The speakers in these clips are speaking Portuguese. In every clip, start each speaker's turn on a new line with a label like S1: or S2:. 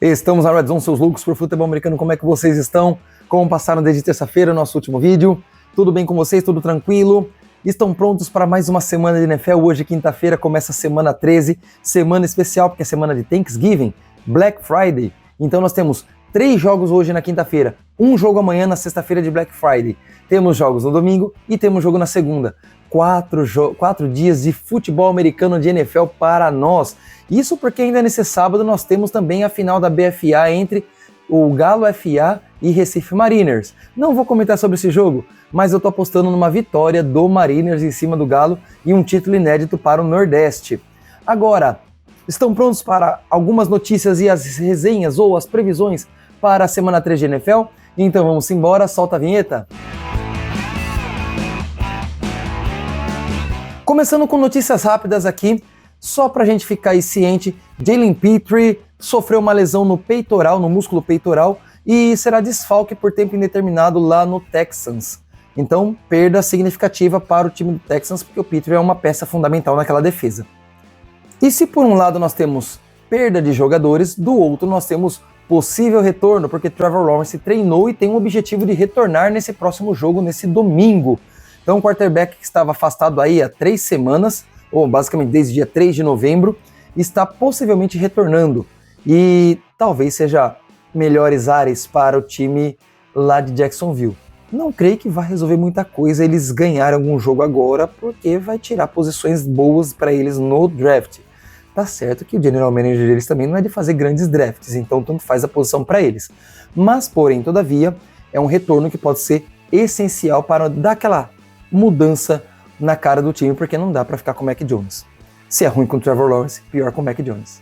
S1: Estamos na Red Zone, seus loucos por futebol americano. Como é que vocês estão? Como passaram desde terça-feira, nosso último vídeo? Tudo bem com vocês? Tudo tranquilo? Estão prontos para mais uma semana de NFL? Hoje, quinta-feira, começa a semana 13, semana especial, porque é semana de Thanksgiving, Black Friday. Então nós temos 3 jogos hoje na quinta-feira, um jogo amanhã na sexta-feira de Black Friday. Temos jogos no domingo e temos jogo na segunda. 4 dias de futebol americano de NFL para nós. Isso porque ainda nesse sábado nós temos também a final da BFA entre o Galo FA e Recife Mariners. Não vou comentar sobre esse jogo, mas eu tô apostando numa vitória do Mariners em cima do Galo e um título inédito para o Nordeste. Agora, estão prontos para algumas notícias e as resenhas ou as previsões para a semana 3 de NFL? Então vamos embora, solta a vinheta. Começando com notícias rápidas aqui, só pra gente ficar aí ciente, Jalen Pitre sofreu uma lesão no peitoral, no músculo peitoral, e será desfalque por tempo indeterminado lá no Texans. Então, perda significativa para o time do Texans, porque o Pitre é uma peça fundamental naquela defesa. E se por um lado nós temos perda de jogadores, do outro nós temos possível retorno, porque Trevor Lawrence treinou e tem um objetivo de retornar nesse próximo jogo, nesse domingo. Então o quarterback que estava afastado aí há 3 semanas, ou basicamente desde o dia 3 de novembro, está possivelmente retornando. E talvez seja melhores ares para o time lá de Jacksonville. Não creio que vai resolver muita coisa eles ganharem algum jogo agora, porque vai tirar posições boas para eles no draft. Tá certo que o general manager deles também não é de fazer grandes drafts, então tanto faz a posição para eles. Mas, porém, todavia, é um retorno que pode ser essencial para dar aquela mudança na cara do time, porque não dá para ficar com o Mac Jones. Se é ruim com o Trevor Lawrence, pior com o Mac Jones.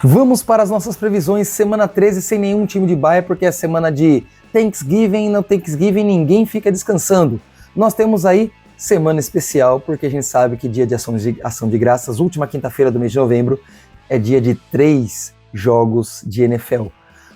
S1: Vamos para as nossas previsões, semana 13 sem nenhum time de bye, porque é semana de Thanksgiving, e no Thanksgiving ninguém fica descansando. Nós temos aí semana especial, porque a gente sabe que dia de ação de graças, última quinta-feira do mês de novembro, é dia de 3 jogos de NFL.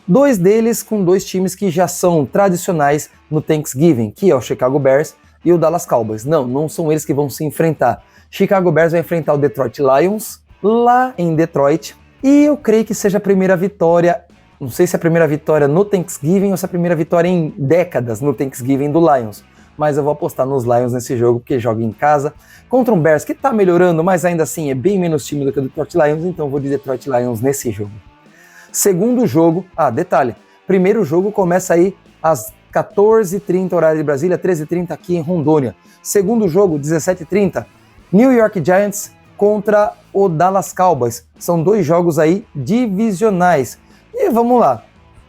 S1: 2 deles com 2 times que já são tradicionais no Thanksgiving, que é o Chicago Bears e o Dallas Cowboys. Não são eles que vão se enfrentar. Chicago Bears vai enfrentar o Detroit Lions, lá em Detroit, e eu creio que seja a primeira vitória, não sei se é a primeira vitória no Thanksgiving ou se é a primeira vitória em décadas no Thanksgiving do Lions, mas eu vou apostar nos Lions nesse jogo, porque joga em casa, contra um Bears que tá melhorando, mas ainda assim é bem menos time do que o Detroit Lions, então eu vou de Detroit Lions nesse jogo. Segundo jogo, detalhe, primeiro jogo começa aí às 14h30 horário de Brasília, 13h30 aqui em Rondônia. Segundo jogo, 17h30, New York Giants contra o Dallas Cowboys. São 2 jogos aí divisionais. E vamos lá,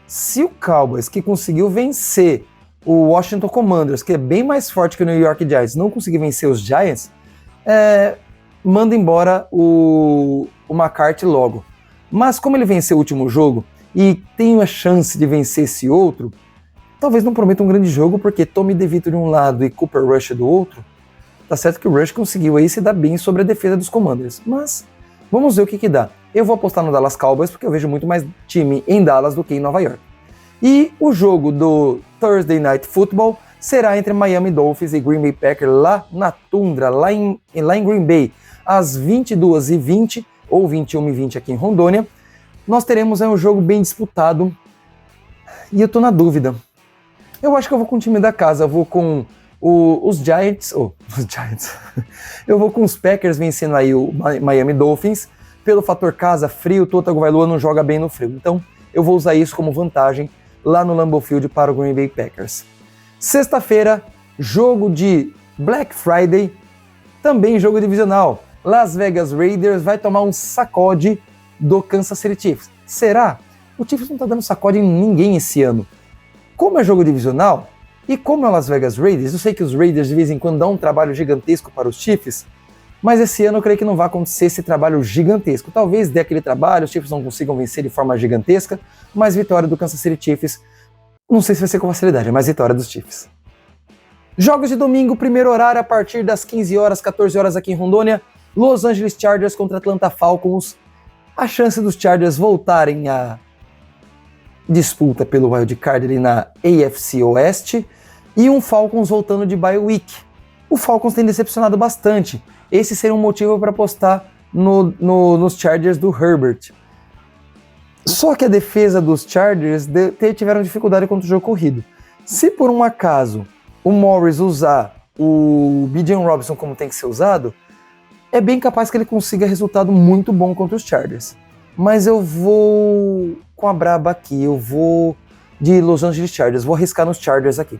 S1: se o Cowboys, que conseguiu vencer o Washington Commanders, que é bem mais forte que o New York Giants, não conseguir vencer os Giants, manda embora o McCarthy logo. Mas como ele venceu o último jogo e tem a chance de vencer esse outro, talvez não prometa um grande jogo, porque Tommy DeVito de um lado e Cooper Rush do outro, tá certo que o Rush conseguiu aí se dar bem sobre a defesa dos Commanders, mas vamos ver o que dá. Eu vou apostar no Dallas Cowboys, porque eu vejo muito mais time em Dallas do que em Nova York. E o jogo do Thursday Night Football será entre Miami Dolphins e Green Bay Packers lá na tundra, lá em Green Bay, às 22h20 ou 21h20 aqui em Rondônia. Nós teremos aí um jogo bem disputado e eu tô na dúvida. Eu acho que eu vou com o time da casa, eu vou com os Giants, eu vou com os Packers vencendo aí o Miami Dolphins, pelo fator casa, frio, Tua Tagovailoa não joga bem no frio, então eu vou usar isso como vantagem lá no Lambeau Field para o Green Bay Packers. Sexta-feira, jogo de Black Friday, também jogo divisional. Las Vegas Raiders vai tomar um sacode do Kansas City Chiefs. Será? O Chiefs não tá dando sacode em ninguém esse ano. Como é jogo divisional, e como é Las Vegas Raiders, eu sei que os Raiders de vez em quando dão um trabalho gigantesco para os Chiefs, mas esse ano eu creio que não vai acontecer esse trabalho gigantesco. Talvez dê aquele trabalho, os Chiefs não consigam vencer de forma gigantesca, mas vitória do Kansas City Chiefs, não sei se vai ser com facilidade, mas vitória dos Chiefs. Jogos de domingo, primeiro horário, a partir das 15 horas, 14 horas aqui em Rondônia, Los Angeles Chargers contra Atlanta Falcons. A chance dos Chargers voltarem à disputa pelo Wild Card ali na AFC Oeste e um Falcons voltando de bye week. O Falcons tem decepcionado bastante. Esse seria um motivo para apostar nos Chargers do Herbert. Só que a defesa dos Chargers tiveram dificuldade contra o jogo corrido. Se por um acaso o Morris usar o Bijan Robinson como tem que ser usado, é bem capaz que ele consiga resultado muito bom contra os Chargers. Mas eu vou com a braba aqui, eu vou de Los Angeles Chargers, vou arriscar nos Chargers aqui.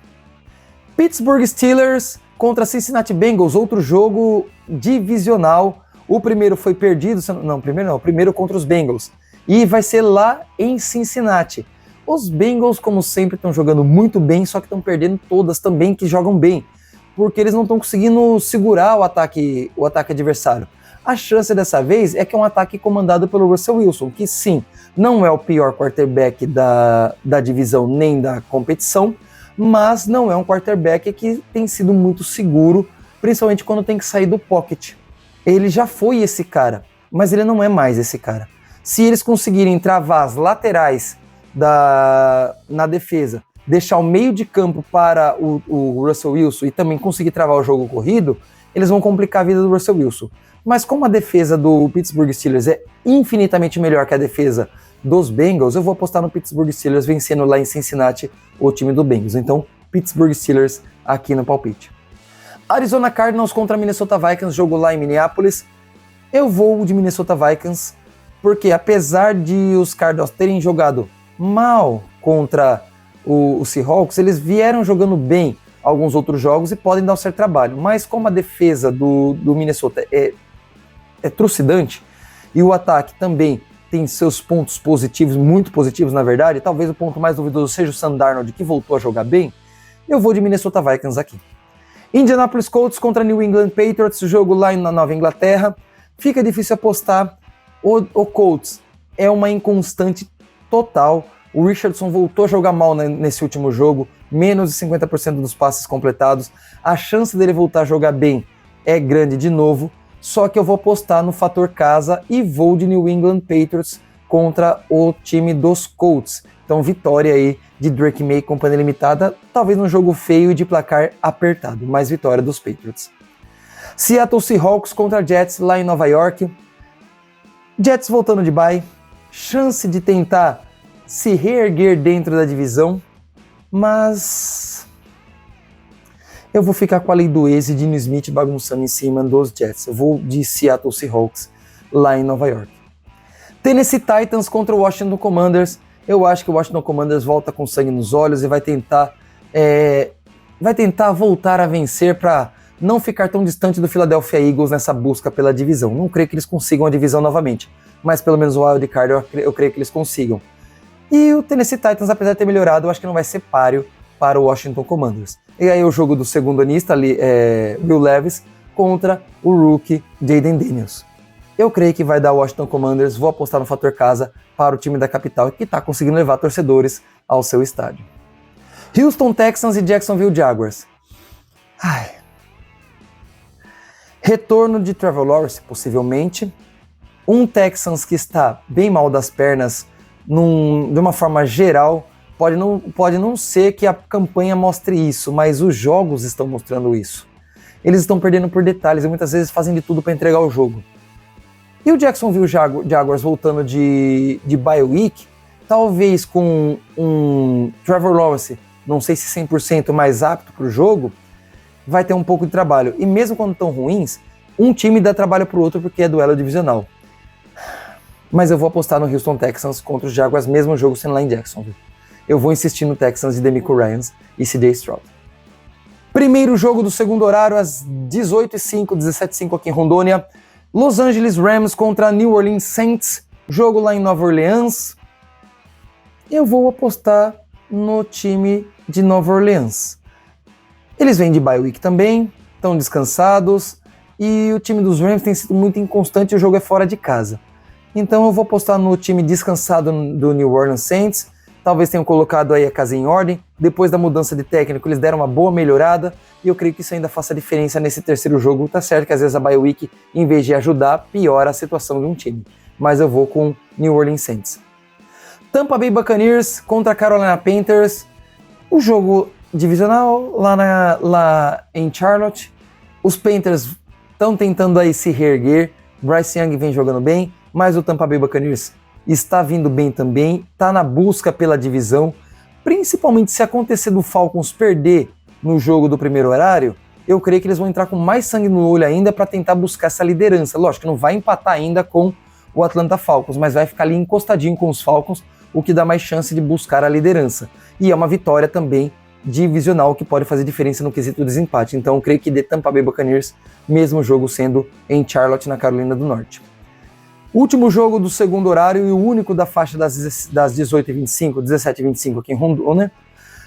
S1: Pittsburgh Steelers contra Cincinnati Bengals, outro jogo divisional. O primeiro foi perdido, o primeiro contra os Bengals. E vai ser lá em Cincinnati. Os Bengals, como sempre, estão jogando muito bem, só que estão perdendo todas também que jogam bem, porque eles não estão conseguindo segurar o ataque adversário. A chance dessa vez é que é um ataque comandado pelo Russell Wilson, que sim, não é o pior quarterback da divisão nem da competição, mas não é um quarterback que tem sido muito seguro, principalmente quando tem que sair do pocket. Ele já foi esse cara, mas ele não é mais esse cara. Se eles conseguirem travar as laterais na defesa, deixar o meio de campo para o Russell Wilson e também conseguir travar o jogo corrido, eles vão complicar a vida do Russell Wilson. Mas como a defesa do Pittsburgh Steelers é infinitamente melhor que a defesa dos Bengals, eu vou apostar no Pittsburgh Steelers vencendo lá em Cincinnati o time do Bengals. Então, Pittsburgh Steelers aqui no palpite. Arizona Cardinals contra Minnesota Vikings, jogo lá em Minneapolis. Eu vou de Minnesota Vikings, porque apesar de os Cardinals terem jogado mal contra o Seahawks, eles vieram jogando bem alguns outros jogos e podem dar um certo trabalho. Mas como a defesa do Minnesota é trucidante e o ataque também tem seus pontos positivos, muito positivos na verdade, talvez o ponto mais duvidoso seja o Sam Darnold, que voltou a jogar bem, eu vou de Minnesota Vikings aqui. Indianapolis Colts contra New England Patriots, jogo lá na Nova Inglaterra. Fica difícil apostar. O Colts é uma inconstante total. O Richardson voltou a jogar mal nesse último jogo, menos de 50% dos passes completados. A chance dele voltar a jogar bem é grande de novo, só que eu vou apostar no fator casa e vou de New England Patriots contra o time dos Colts. Então vitória aí de Drake May, companhia limitada, talvez num jogo feio e de placar apertado, mas vitória dos Patriots. Seattle Seahawks contra Jets lá em Nova York. Jets voltando de bye, chance de tentar se reerguer dentro da divisão, mas eu vou ficar com a lei do ex e Dino Smith bagunçando em cima dos Jets. Eu vou de Seattle Seahawks lá em Nova York. Tennessee Titans contra o Washington Commanders. Eu acho que o Washington Commanders volta com sangue nos olhos e vai tentar voltar a vencer para não ficar tão distante do Philadelphia Eagles nessa busca pela divisão. Não creio que eles consigam a divisão novamente, mas pelo menos o Wild Card eu creio que eles consigam. E o Tennessee Titans, apesar de ter melhorado, eu acho que não vai ser páreo para o Washington Commanders. E aí o jogo do segundo anista, Will Levis, contra o rookie Jayden Daniels. Eu creio que vai dar o Washington Commanders, vou apostar no fator casa para o time da capital, que está conseguindo levar torcedores ao seu estádio. Houston Texans e Jacksonville Jaguars. Retorno de Trevor Lawrence, possivelmente. Um Texans que está bem mal das pernas, de uma forma geral. Pode não ser que a campanha mostre isso, mas os jogos estão mostrando isso. Eles estão perdendo por detalhes e muitas vezes fazem de tudo para entregar o jogo. E o Jacksonville Jaguars voltando de bye week, talvez com um Trevor Lawrence, não sei se 100% mais apto para o jogo, vai ter um pouco de trabalho. E mesmo quando estão ruins, um time dá trabalho para o outro porque é duelo divisional. Mas eu vou apostar no Houston Texans contra os Jaguars, mesmo o jogo sendo lá em Jacksonville. Eu vou insistir no Texans de DeMeco Ryans e CJ Stroud. Primeiro jogo do segundo horário, às 18h05, 17h05 aqui em Rondônia. Los Angeles Rams contra New Orleans Saints, jogo lá em Nova Orleans. Eu vou apostar no time de Nova Orleans. Eles vêm de bye week também, estão descansados, e o time dos Rams tem sido muito inconstante e o jogo é fora de casa. Então eu vou apostar no time descansado do New Orleans Saints. Talvez tenham colocado aí a casa em ordem. Depois da mudança de técnico, eles deram uma boa melhorada. E eu creio que isso ainda faça diferença nesse terceiro jogo. Tá certo que às vezes a bye week, em vez de ajudar, piora a situação de um time. Mas eu vou com New Orleans Saints. Tampa Bay Buccaneers contra Carolina Panthers. O jogo divisional lá em Charlotte. Os Panthers estão tentando aí se reerguer. Bryce Young vem jogando bem, mas o Tampa Bay Buccaneers está vindo bem também, está na busca pela divisão, principalmente se acontecer do Falcons perder no jogo do primeiro horário, eu creio que eles vão entrar com mais sangue no olho ainda para tentar buscar essa liderança. Lógico que não vai empatar ainda com o Atlanta Falcons, mas vai ficar ali encostadinho com os Falcons, o que dá mais chance de buscar a liderança. E é uma vitória também divisional que pode fazer diferença no quesito desempate. Então eu creio que dê Tampa Bay Buccaneers, mesmo jogo sendo em Charlotte, na Carolina do Norte. Último jogo do segundo horário e o único da faixa das 18h25, 17h25 aqui em Rondônia.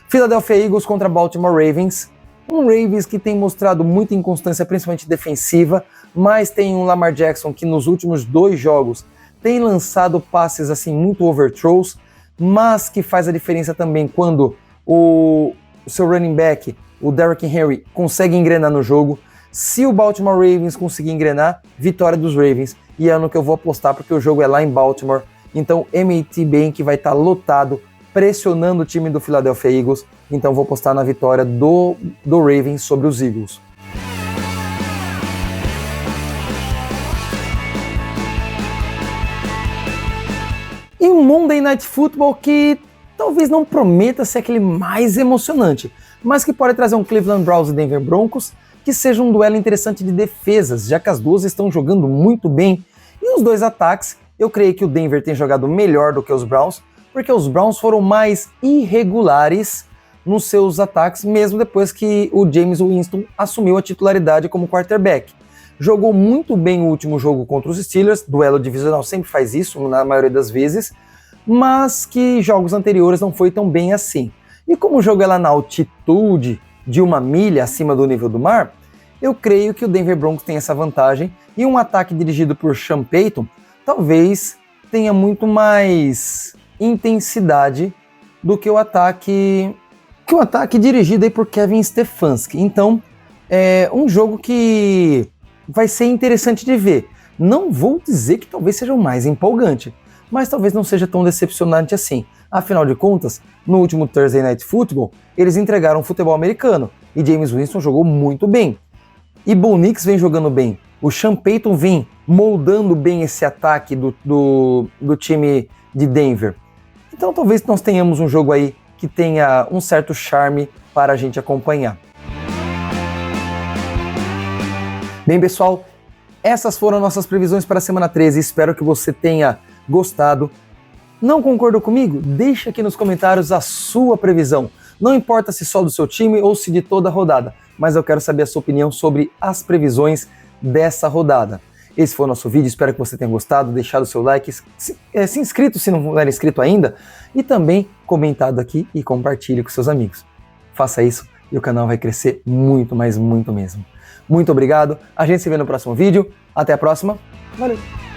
S1: Philadelphia Eagles contra Baltimore Ravens. Um Ravens que tem mostrado muita inconstância, principalmente defensiva, mas tem um Lamar Jackson que nos últimos 2 jogos tem lançado passes assim muito overthrows, mas que faz a diferença também quando o seu running back, o Derrick Henry, consegue engrenar no jogo. Se o Baltimore Ravens conseguir engrenar, vitória dos Ravens. E é no que eu vou apostar, porque o jogo é lá em Baltimore. Então, M&T Bank vai estar lotado, pressionando o time do Philadelphia Eagles. Então, vou apostar na vitória do Ravens sobre os Eagles. E um Monday Night Football que talvez não prometa ser aquele mais emocionante, mas que pode trazer um Cleveland Browns e Denver Broncos, que seja um duelo interessante de defesas, já que as duas estão jogando muito bem. E os dois ataques, eu creio que o Denver tem jogado melhor do que os Browns, porque os Browns foram mais irregulares nos seus ataques, mesmo depois que o Jameis Winston assumiu a titularidade como quarterback. Jogou muito bem o último jogo contra os Steelers, duelo divisional sempre faz isso, na maioria das vezes, mas que jogos anteriores não foi tão bem assim. E como o jogo é lá na altitude de 1 milha acima do nível do mar, eu creio que o Denver Broncos tem essa vantagem, e um ataque dirigido por Sean Payton talvez tenha muito mais intensidade do que o ataque dirigido aí por Kevin Stefanski. Então, é um jogo que vai ser interessante de ver. Não vou dizer que talvez seja o mais empolgante, mas talvez não seja tão decepcionante assim. Afinal de contas, no último Thursday Night Football, eles entregaram futebol americano e Jameis Winston jogou muito bem. E Bo Nix vem jogando bem. O Sean Payton vem moldando bem esse ataque do time de Denver. Então talvez nós tenhamos um jogo aí que tenha um certo charme para a gente acompanhar. Bem, pessoal, essas foram nossas previsões para a semana 13. Espero que você tenha gostado. Não concordou comigo? Deixa aqui nos comentários a sua previsão. Não importa se só do seu time ou se de toda a rodada, mas eu quero saber a sua opinião sobre as previsões dessa rodada. Esse foi o nosso vídeo, espero que você tenha gostado, deixado o seu like, se inscrito se não era inscrito ainda, e também comentado aqui e compartilhe com seus amigos. Faça isso e o canal vai crescer muito, mas muito mesmo. Muito obrigado, a gente se vê no próximo vídeo, até a próxima, valeu!